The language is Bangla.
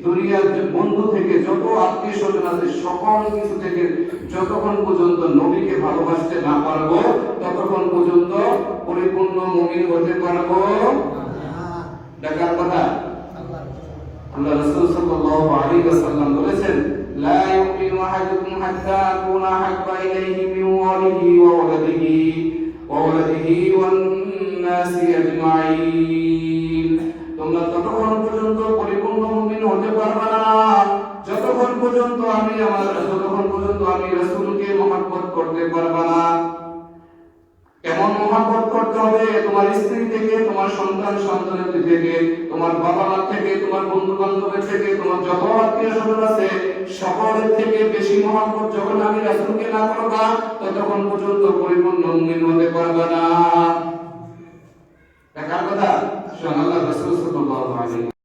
দুনিয়ার বন্ধু থেকে যত আত্মীয় স্বজন আছে সকল কিছু থেকে যতক্ষণ পর্যন্ত নবীকে ভালোবাসতে না পারবো ততক্ষণ পর্যন্ত পরিপূর্ণ মুমিন হতে পারবো দেখার কথা। আল্লাহ রাসূল সাল্লাল্লাহু আলাইহি ওয়াসাল্লাম বলেছেন, লা ইউমিনু আহাদুকুম হাত্তা আকুনা হাব্বা ইলাইহি মিন ওয়ালিহি ওয়া ওয়ালাদিহি ওয়ান নাসি আজমাইন। তোমরা ততক্ষণ পর্যন্ত পরিপূর্ণ মুমিন হতে পারবে না যতক্ষণ পর্যন্ত আমি রাসূলকে মহব্বত করতে পারবে না। কেমন মহব্বত করতে হবে? তোমার স্ত্রী থেকে, তোমার সন্তানের থেকে, তোমার বাবা মা থেকে, তোমার বন্ধু বান্ধবের থেকে, তোমার যত আত্মীয় স্বজন আছে সকলের থেকে বেশি মহব্বত যখন আমি রাসূলকে না করবা ততক্ষণ পর্যন্ত পরিপূর্ণ মুমিন হতে পারবে না। দেখার কথা। আল্লাহ রাসূল সাল্লাল্লাহু আলাইহি